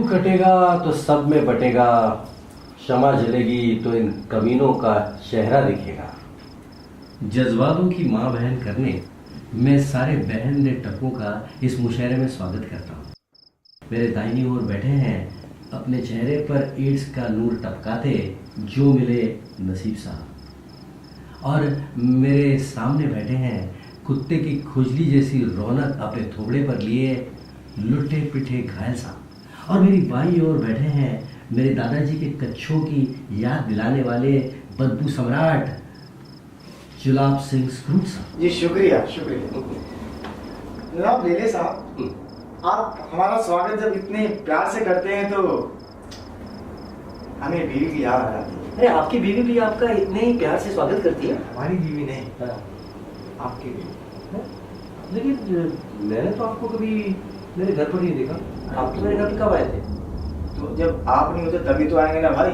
कटेगा तो सब में बटेगा, शमा जलेगी तो इन कमीनों का चेहरा दिखेगा। जज्बातों की माँ बहन करने मैं सारे बहन ने टप्पों का इस मुशायरे में स्वागत करता हूँ। मेरे दाहिनी ओर बैठे हैं अपने चेहरे पर ईड्स का नूर टपकाते जो मिले नसीब साहब, और मेरे सामने बैठे हैं कुत्ते की खुजली जैसी रौनक अपने थोबड़े पर लिए लुटे पिटे घायल साहब, और मेरी बाईं ओर बैठे हैं मेरे दादाजी के कच्छों की याद दिलाने वाले बदबू सम्राट जुलाब सिंह स्क्रूट साहब। जी शुक्रिया शुक्रिया। जनाब लेले साहब, आप हमारा स्वागत जब इतने प्यार से करते हैं तो हमें बीवी की याद आ जाती है। अरे आपकी बीवी भी आपका इतने ही प्यार से स्वागत करती है? हमारी बीवी नहीं, आपकी बीवी। लेकिन मैंने तो आपको कभी मेरे घर पर नहीं देखा। आप तो मेरे घर पर कब आए थे? तो जब आप नहीं होते तभी तो आएंगे ना भाई।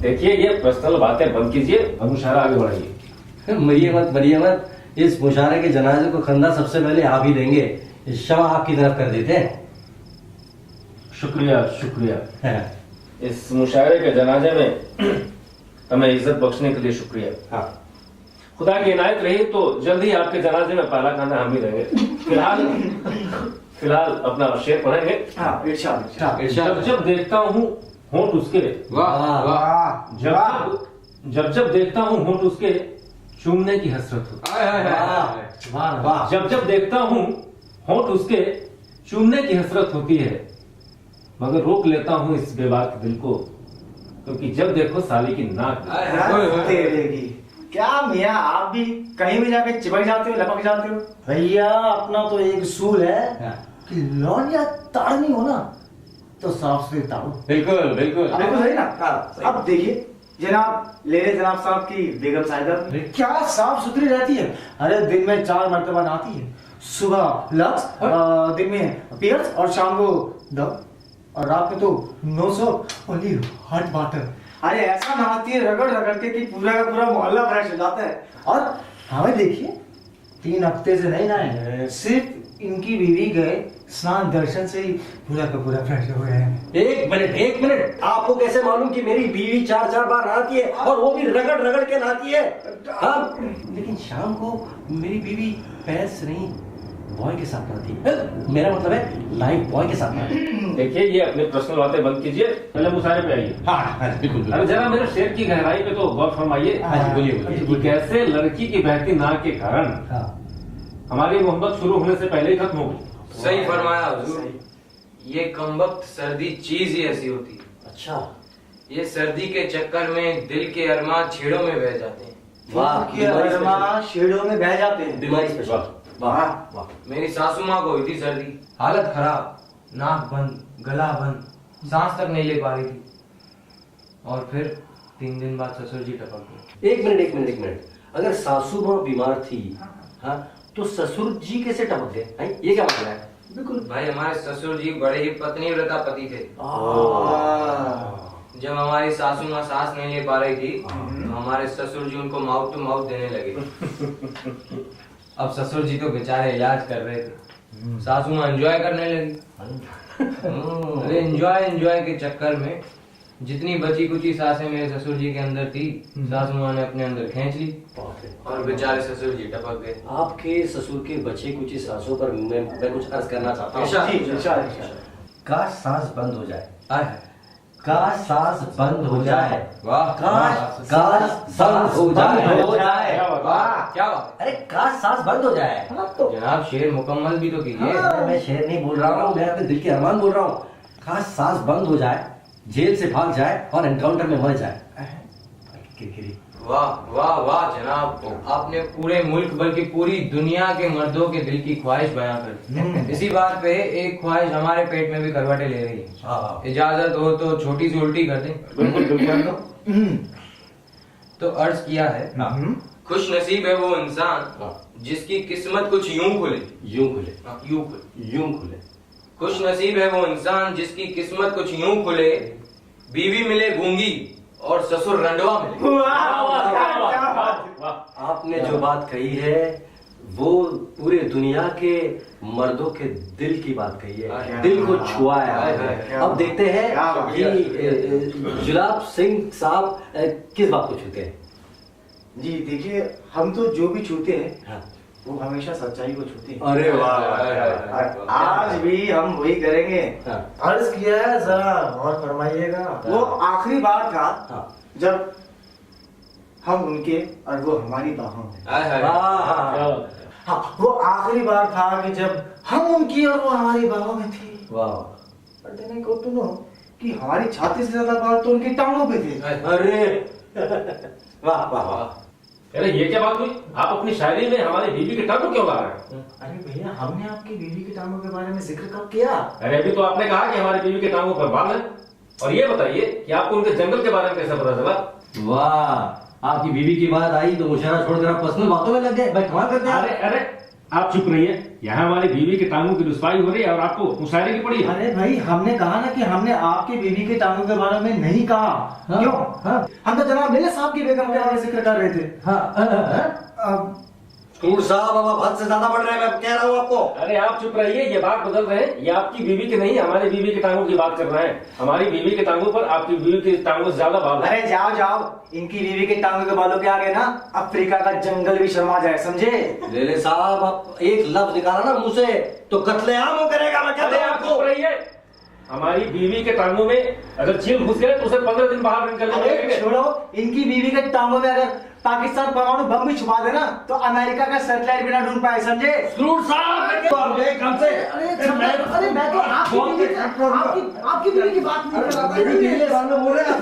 देखिए, ये पर्सनल बातें बंद कीजिए और मुशायरा आगे बढ़ाइए। मरिए मत, इस मुशायरे के जनाजे को खंदा सबसे पहले आप ही देंगे। शमा आपकी तरफ कर देते हैं। शुक्रिया शुक्रिया। इस मुशायरे के जनाजे में हमें इज्जत बख्शने के लिए शुक्रिया। हाँ, खुदा की इनायत रही तो जल्द ही आपके जनाजे में पहला खाना हम ही देंगे। फिलहाल अपना शेर पढ़ेंगे। हाँ, इरशाद। जब जब देखता हूँ होंठ उसके, वाह वाह, जब देखता हूँ होंठ उसके, चूमने की हसरत होती है। जब जब देखता हूँ होंठ उसके, चूमने की हसरत होती है, मगर रोक लेता हूँ इस बेबाक दिल को, क्योंकि जब देखो साली की नाक। तेरेगी क्या मियाँ, आप भी कहीं भी जाके चिपक जाते हो, लपक जाते हो। भैया अपना तो एक उसूल है कि लौंडिया ताड़नी हो ना तो साफ सुथरी ताड़ो। बिल्कुल बिल्कुल बिल्कुल सही ना। अब देखिए जनाब लेले जनाब साहब की बेगम साहिबा क्या साफ सुथरी रहती है। अरे दिन में 4 मरतबा नहाती है, सुबह लक्स, दिन में पियर्स और शाम को डव, और रात में तो 900 ओनली हॉट वाटर। अरे ऐसा नहाती है रगड़ रगड़ के कि पूरा का पूरा मोहल्ला फ्रेश हो जाता है। और हमें देखिए 3 हफ्ते से नहीं नहाए, सिर्फ इनकी बीवी गए स्नान दर्शन से ही पूरा का पूरा फ्रेश हो गए हैं। एक मिनट, आपको कैसे मालूम कि मेरी बीवी 4 बार नहाती है, और वो भी रगड़ रगड़ के नहाती है? हाँ, लेकिन शाम को मेरी बीवी पैस नहीं बॉय के साथ नहाती है। मेरा मतलब है लाइफ बॉय के साथ नहाती है। देखिए, ये अपने पर्सनल बातें बंद कीजिए, पहले मुशायरे पे आइए। हाँ बिल्कुल। अरे जरा मेरे शेर की गहराई पे तो गौर फरमाइए। बोलिए। कैसे लड़की की बहती नाक के कारण हमारी मोहब्बत शुरू होने से पहले ही खत्म हो गई। सही फरमाया हुजूर। ये कमबख्त सर्दी चीज ही ऐसी होती है। अच्छा, ये सर्दी के चक्कर में दिल के अरमान छेड़ों में बह जाते हैं। वाह, के अरमान शेडों में बह जाते हैं। बीमारी स्पेशल। वाह वाह। मेरी सासू माँ को हुई थी सर्दी, हालत खराब, नाक बंद, गला बंद, सांस तक नहीं ले पा रही थी, और फिर 3 दिन बाद ससुर जी टपक गए। एक मिनट, अगर सासू माँ बीमार थी, हाँ, तो ससुर जी कैसे टपक गए? ये क्या मतलब है? बिल्कुल भाई, हमारे ससुर जी बड़े ही पत्नी व्रता पति थे। जब हमारी सासू माँ सांस नहीं ले पा रही थी तो हमारे ससुर जी उनको माउथ टू माउथ देने लगे। अब ससुर जी तो बेचारे इलाज कर रहे थे, सासू माँ एंजॉय करने लगी। अरे एंजॉय के चक्कर में जितनी बची कुची सांसें मेरे ससुर जी के अंदर थी, सासू माँ ने अपने अंदर खींच ली, और बेचारे ससुर जी टपक गए। आपके ससुर के बचे कुछ सांसों पर मैं कुछ अर्ज करना चाहता हूँ। काश सांस बंद हो जाए, काश सांस बंद हो जाए, वाह, काश सांस हो जाए। वाह, क्या बात अरे काश सांस बंद हो जाए। है जनाब, शेर मुकम्मल भी तो कीजिए। मैं शेर नहीं बोल रहा हूँ, मैं अपने दिल के अरमान बोल रहा हूँ। काश सांस बंद हो जाए, जेल से भाग जाए और एनकाउंटर में मर जाए। वाह वाह वाह जनाब, आपने पूरे मुल्क बल्कि पूरी दुनिया के मर्दों के दिल की ख्वाहिश बयां कर दी। इसी बात पे एक ख्वाहिश हमारे पेट में भी करवटें ले रही है। इजाजत हो तो छोटी सी उल्टी कर दें। बिल्कुल। तो अर्ज किया है, खुश नसीब है वो इंसान जिसकी किस्मत कुछ यूं खुले। खुश नसीब है वो इंसान जिसकी किस्मत कुछ यूं खुले, बीवी मिले गूंगी और ससुर रंडवा मिले। आपने जो बात कही है वो पूरे दुनिया के मर्दों के दिल की बात कही है, दिल को छुआ है। अब देखते हैं कि जुलाब सिंह साहब किस बात को छूते हैं। जी देखिए, हम तो जो भी छूते हैं हाँ। वो हमेशा सच्चाई को छूते हैं। अरे वाह, आज भी हम वही करेंगे। हाँ। अर्ज किया है, जरा और फरमाइएगा। वो आखिरी बार था हाँ। जब हम उनके और वो हमारी बाहों में। हाँ, वो आखिरी बार था कि जब हम उनकी और वो हमारी बाहों में थी। वाह, But then I got to know कि हमारी छाती से ज्यादा बाल तो उनकी टांगों पे थे। अरे वाह वाह वाह। अरे ये क्या बात हुई? आप अपनी शायरी में हमारी बीवी के टांगों क्यों ला रहे हैं? अरे भैया, हमने आपकी बीवी की टांगों के बारे में जिक्र कब किया? अरे अभी तो आपने कहा कि हमारी बीवी के टांगों पर बाल है। और ये बताइए कि आपको उनके जंगल के बारे में कैसे पता चला? वाह, आपकी बीवी की बात आई तो मुशायरा छोड़कर आप पर्सनल बातों में लग गए। भाई कमाल करते हैं। अरे अरे आप चुप रहिए। यहाँ हमारी बीवी के टांगों की रुसवाई हो रही है और आपको मुशायरे की पड़ी है। अरे भाई, हमने कहा ना कि हमने आपकी बीवी के टांगों के बारे में नहीं कहा। हाँ, क्यों? हाँ। हम तो जनाब मेरे साहब की बेगम के बारे में जिक्र कर रहे थे। हाँ, स्कूल साहब अब हद से ज्यादा बढ़ रहे हैं, मैं कह रहा हूँ आपको। अरे आप चुप रहिए, ये बात बदल रहे हैं। ये आपकी बीवी की नहीं, हमारी बीवी के टांगों की बात कर रहे हैं। हमारी बीवी के टांगों पर आपकी बीवी के टांगों से ज्यादा बाल है। अरे जाओ जाओ, इनकी बीवी के टांगों के बालों के आगे ना अफ्रीका का जंगल भी शर्मा जाए, समझे? लेले साहब, आप एक लफ्ज निकाला ना मुंह से तो कत्लेआम हो करेगा। मैं कहता अरे हूँ आप चुप आपको। रहिए। हमारी बीवी के टांगों में अगर चील घुस गए तो उसे 15 दिन बाहर निकलने अरे लगेंगे। छोड़ो, इनकी बीवी के टांगों में अगर पाकिस्तान परमाणु बम भी छुपा देना तो अमेरिका का सैटेलाइट भी ना ढूंढ पाए, समझे? स्कूल साहब, तो आप गए कम से। अरे मैं तो आपकी बीवी की बात नहीं कर रहा था। मेरी बीवी के सामने बोल रहे हैं।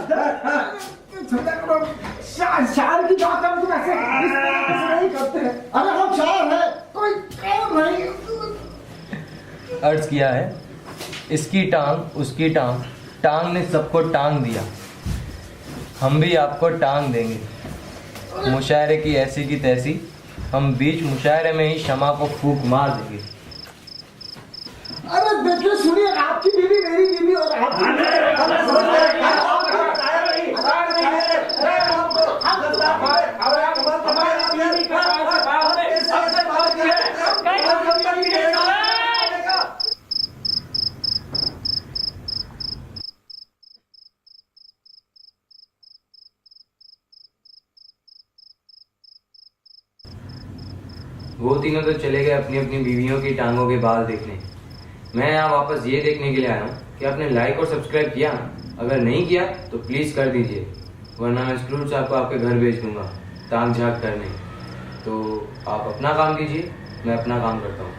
शायर की बात हम तुम ऐसे इस तरह से नहीं करते हैं। अरे हम शायर हैं, कोई काम नहीं। अर्ज किया है, इसकी टांग उसकी टांग, टांग ने सबको टांग दिया, हम भी आपको टांग देंगे। मुशायरे की ऐसी की तैसी, हम बीच मुशायरे में ही शमा को फूंक मार देंगे। अरे देखिए, सुनिए, आपकी बीवी मेरी बीवी और वो तीनों तो चले गए अपनी अपनी बीवियों की टांगों के बाल देखने। मैं यहाँ वापस ये देखने के लिए आया हूँ कि आपने लाइक और सब्सक्राइब किया। अगर नहीं किया तो प्लीज़ कर दीजिए, वरना मैं स्क्रूज साहब को आपके घर भेज दूंगा ताक झाक करने। तो आप अपना काम कीजिए, मैं अपना काम करता हूँ।